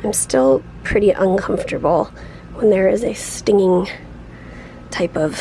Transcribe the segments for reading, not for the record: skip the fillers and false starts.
I'm still pretty uncomfortable when there is a stinging type of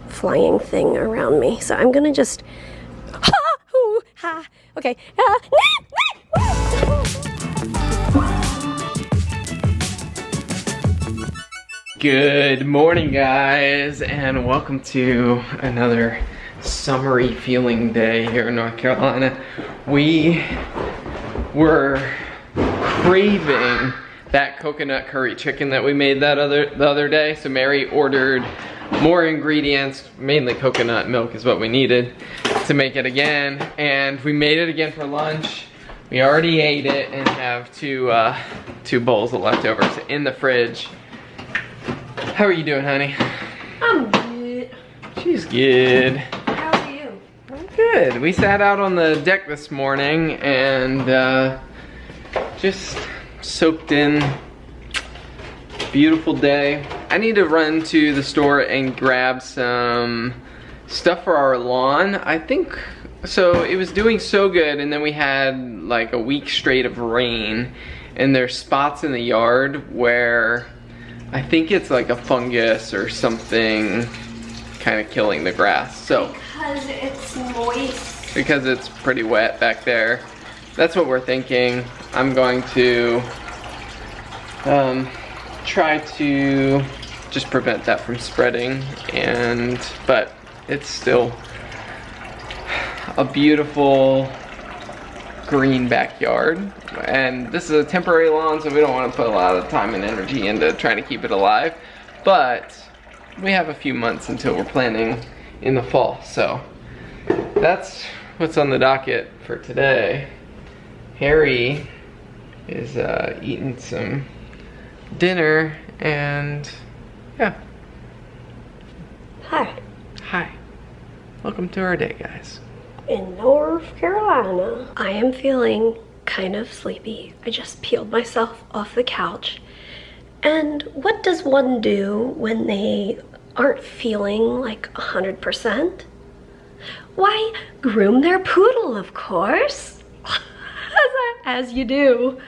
flying thing around me. So I'm gonna just, okay. Good morning, guys, and welcome to another summery feeling day here in North Carolina. We were craving that coconut curry chicken that we made the other day. So Mary ordered more ingredients, mainly coconut milk is what we needed to make it again, and we made it again for lunch. We already ate it and have two bowls of leftovers in the fridge. How are you doing, honey? I'm good. She's good. How are you? I'm good. We sat out on the deck this morning and just soaked in. Beautiful day. I need to run to the store and grab some stuff for our lawn. I think, so it was doing so good, and then we had like a week straight of rain, and there's spots in the yard where I think it's like a fungus or something kind of killing the grass. So because it's moist. Because it's pretty wet back there. That's what we're thinking. I'm going to try to just prevent that from spreading, but it's still a beautiful green backyard, and this is a temporary lawn, so we don't want to put a lot of time and energy into trying to keep it alive, but we have a few months until we're planting in the fall. So that's what's on the docket for today. Harry is eating some dinner, and yeah. Hi. Welcome to our day, guys. In North Carolina. I am feeling kind of sleepy. I just peeled myself off the couch. And what does one do when they aren't feeling like 100%? Why, groom their poodle, of course. As you do.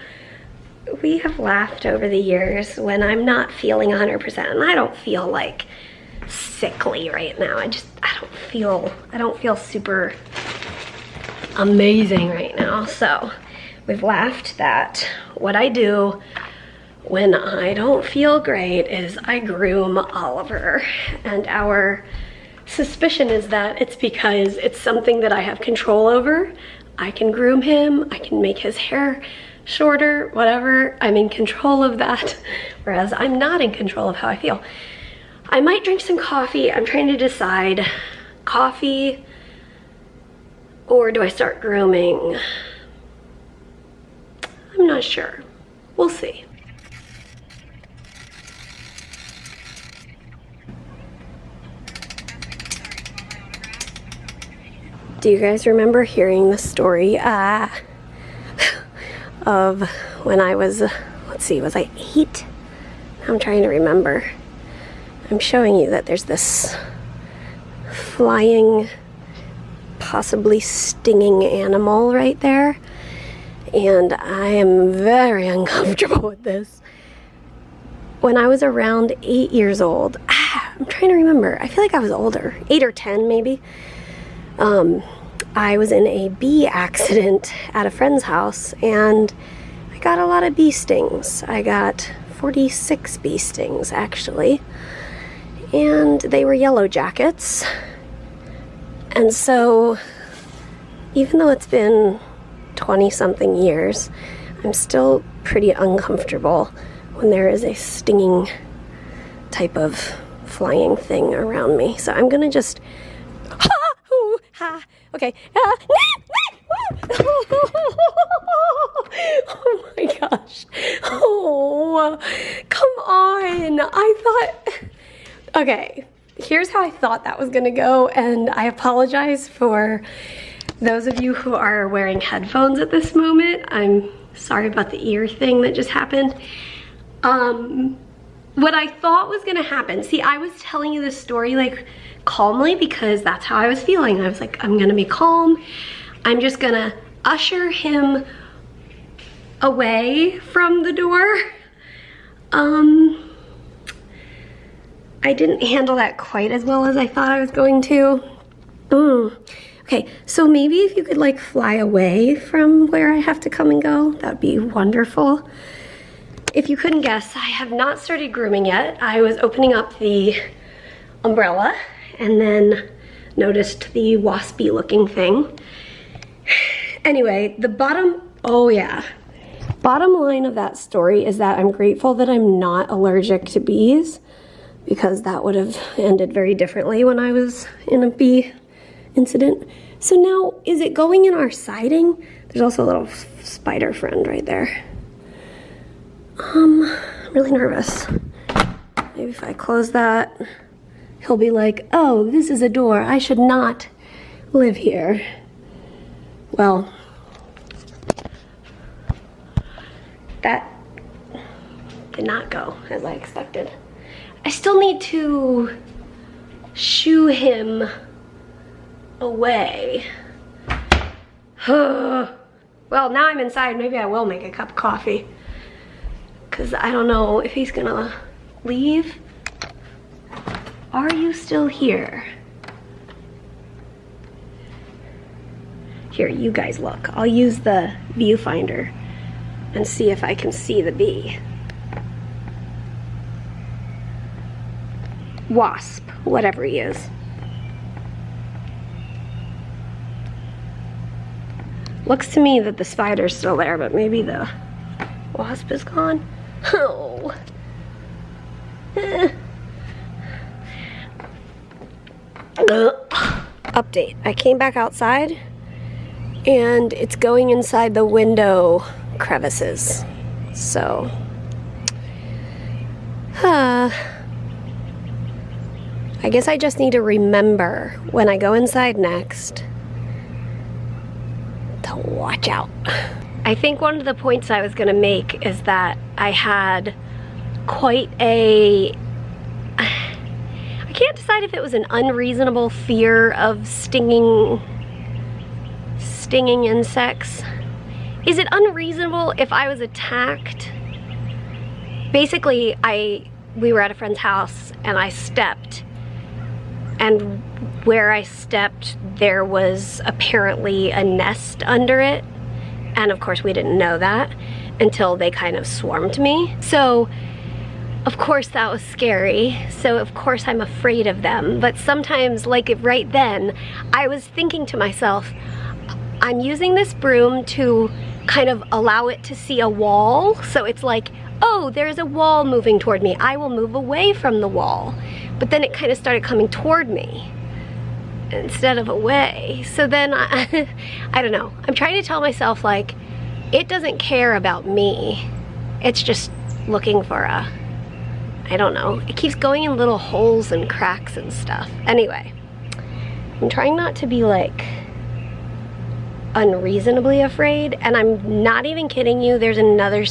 We have laughed over the years when I'm not feeling 100%, and I don't feel like sickly right now. I don't feel super amazing right now. So we've laughed that what I do when I don't feel great is I groom Oliver, and our suspicion is that it's because it's something that I have control over. I can groom him, I can make his hair shorter, whatever. I'm in control of that, whereas I'm not in control of how I feel. I might drink some coffee. I'm trying to decide, coffee or do I start grooming? I'm not sure. We'll see. Do you guys remember hearing the story of when I was, let's see, was I 8? I'm trying to remember. I'm showing you that there's this flying, possibly stinging animal right there, and I am very uncomfortable with this. When I was around 8 years old, I'm trying to remember, I feel like I was older, 8 or 10 maybe. I was in a bee accident at a friend's house, and I got a lot of bee stings. I got 46 bee stings, actually, and they were yellow jackets. And so, even though it's been 20-something years, I'm still pretty uncomfortable when there is a stinging type of flying thing around me. So I'm gonna just, okay. Oh my gosh. Oh, come on. Okay, here's how I thought that was gonna go, and I apologize for those of you who are wearing headphones at this moment. I'm sorry about the ear thing that just happened. What I thought was gonna happen, see, I was telling you this story like calmly because that's how I was feeling. I was like, I'm gonna be calm. I'm just gonna usher him away from the door I didn't handle that quite as well as I thought I was going to. Okay, so maybe if you could like fly away from where I have to come and go, that would be wonderful. If you couldn't guess, I have not started grooming yet. I was opening up the umbrella and then noticed the waspy looking thing. Anyway, the bottom line of that story is that I'm grateful that I'm not allergic to bees, because that would have ended very differently when I was in a bee incident. So now, is it going in our siding? There's also a little spider friend right there. I'm really nervous. Maybe if I close that, he'll be like, oh, this is a door. I should not live here. Well, that did not go as I expected. I still need to shoo him away. Well, now I'm inside. Maybe I will make a cup of coffee, because I don't know if he's gonna leave. Are you still here? Here, you guys look. I'll use the viewfinder and see if I can see the bee. Wasp, whatever he is. Looks to me that the spider's still there, but maybe the wasp is gone. Oh. Update. I came back outside and it's going inside the window crevices. So, I guess I just need to remember when I go inside next to watch out. I think one of the points I was gonna make is that I had quite a, I can't decide if it was an unreasonable fear of stinging insects. Is it unreasonable if I was attacked? Basically, we were at a friend's house and I stepped, and where I stepped there was apparently a nest under it, and of course we didn't know that until they kind of swarmed me. So of course that was scary, so of course I'm afraid of them. But sometimes, like right then, I was thinking to myself, I'm using this broom to kind of allow it to see a wall, so it's like, oh, there's a wall moving toward me, I will move away from the wall. But then it kind of started coming toward me instead of away. So then I don't know, I'm trying to tell myself, like, it doesn't care about me, it's just looking for a, I don't know, it keeps going in little holes and cracks and stuff. Anyway, I'm trying not to be like unreasonably afraid, and I'm not even kidding you, there's another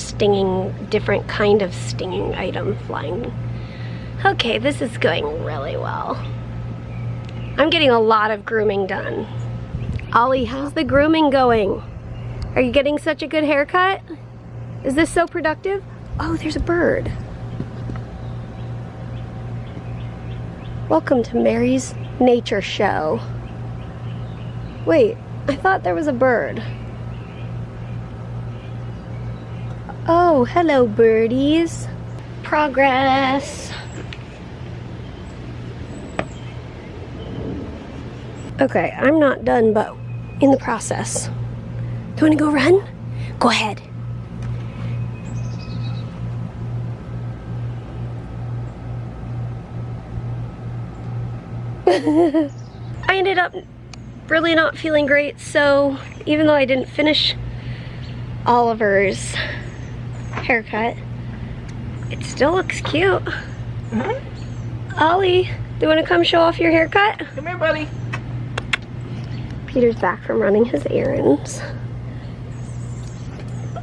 different kind of stinging item flying. Okay, this is going really well. I'm getting a lot of grooming done. Ollie, how's the grooming going? Are you getting such a good haircut? Is this so productive? Oh, there's a bird. Welcome to Mary's nature show. Wait, I thought there was a bird. Oh, hello birdies. Progress. Okay, I'm not done, but in the process. Do you want to go run? Go ahead. I ended up really not feeling great, so even though I didn't finish Oliver's haircut, it still looks cute. Ollie, do you want to come show off your haircut? Come here, buddy. Peter's back from running his errands.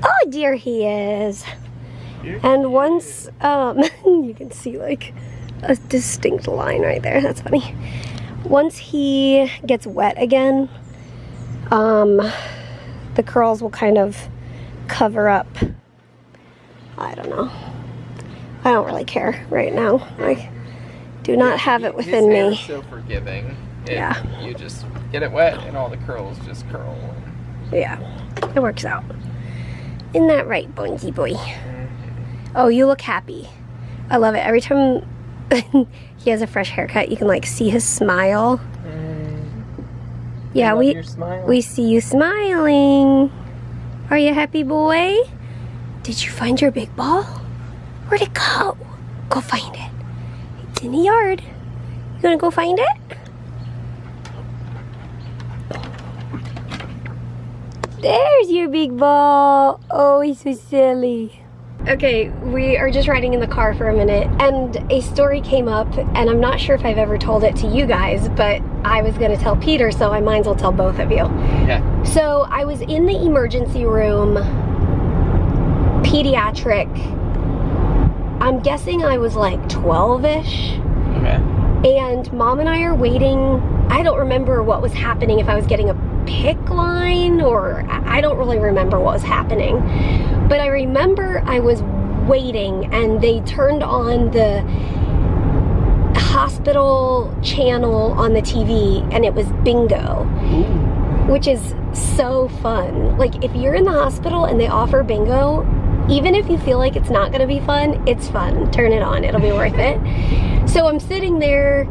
Oh dear, he is. And once, you can see like a distinct line right there. That's funny. Once he gets wet again, the curls will kind of cover up, I don't know, I don't really care right now. I do not have it within His hair me. is so forgiving. Yeah. You just get it wet and all the curls just curl. Yeah, it works out. Isn't that right, Bonesy boy? Oh, you look happy. I love it. Every time he has a fresh haircut, you can like see his smile. Yeah, we see you smiling. Are you a happy boy? Did you find your big ball? Where'd it go? Go find it. It's in the yard. You gonna go find it? There's your big ball. Oh, he's so silly. Okay, we are just riding in the car for a minute and a story came up, and I'm not sure if I've ever told it to you guys, but I was gonna tell Peter, so I might as well tell both of you. Yeah. So I was in the emergency room, pediatric. I'm guessing I was like 12-ish. Okay. And Mom and I are waiting. I don't remember what was happening, if I was getting a PICC line, or I don't really remember what was happening. But I remember I was waiting and they turned on the hospital channel on the TV and it was bingo. Ooh. Which is so fun. Like, if you're in the hospital and they offer bingo, even if you feel like it's not gonna be fun, it's fun. Turn it on, it'll be worth it. So I'm sitting there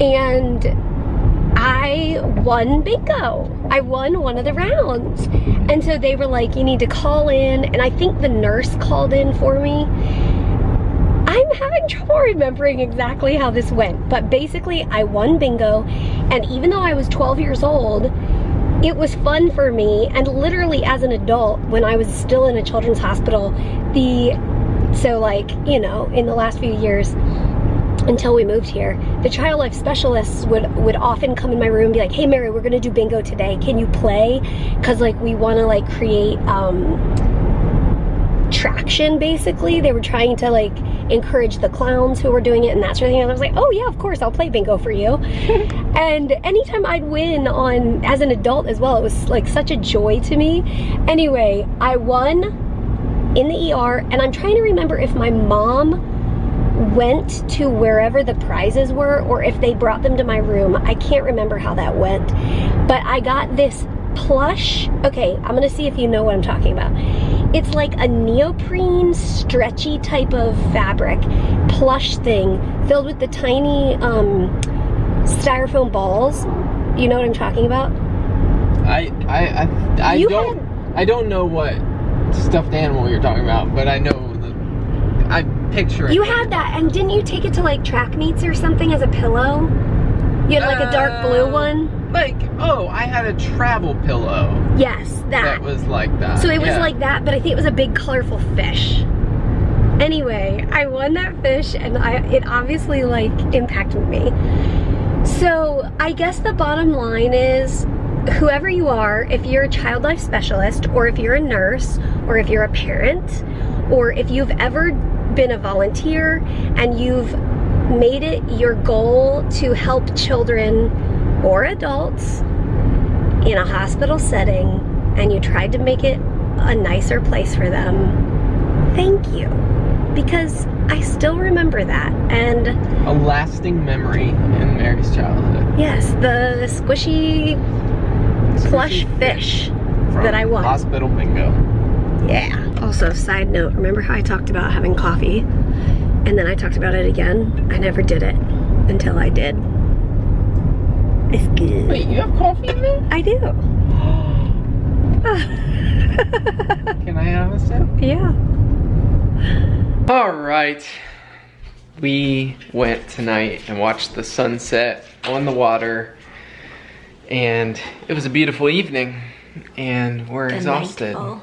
and I won bingo. I won one of the rounds. And so they were like, you need to call in, and I think the nurse called in for me. I'm having trouble remembering exactly how this went, but basically I won bingo, and even though I was 12 years old, it was fun for me. And literally as an adult, when I was still in a children's hospital, so like, you know, in the last few years, until we moved here, the child life specialists would often come in my room and be like, hey Mary, we're gonna do bingo today, can you play? Because like we want to like create traction, basically. They were trying to like encourage the clowns who were doing it and that sort of thing. And I was like, oh yeah, of course, I'll play bingo for you. And anytime I'd win as an adult as well, it was like such a joy to me. Anyway, I won in the ER, and I'm trying to remember if my mom went to wherever the prizes were or if they brought them to my room. I can't remember how that went, but I got this plush. Okay, I'm gonna see if you know what I'm talking about. It's like a neoprene stretchy type of fabric plush thing filled with the tiny styrofoam balls. You know what I'm talking about? I don't know what stuffed animal you're talking about, but I know I picture it. You had that, and didn't you take it to like track meets or something as a pillow? You had like a dark blue one? Like, oh, I had a travel pillow. Yes, that. That was like that. So it was like that, but I think it was a big colorful fish. Anyway, I won that fish, and it obviously like impacted me. So I guess the bottom line is, whoever you are, if you're a child life specialist, or if you're a nurse, or if you're a parent, or if you've ever been a volunteer and you've made it your goal to help children or adults in a hospital setting, and you tried to make it a nicer place for them, thank you. Because I still remember that, and a lasting memory in Mary's childhood. Yes, the squishy plush fish that I won. Hospital bingo. Yeah. Also, side note, remember how I talked about having coffee? And then I talked about it again? I never did it until I did. It's good. Wait, you have coffee in there? I do. Can I have a sip? Yeah. All right. We went tonight and watched the sunset on the water. And it was a beautiful evening. And we're exhausted. Delightful.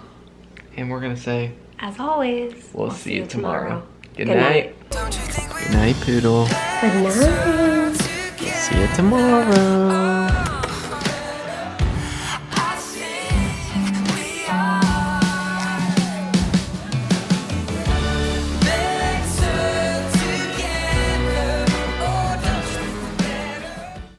And we're gonna say, as always, we'll see you tomorrow. Good Good night. Good night, Poodle. Good night. See you tomorrow.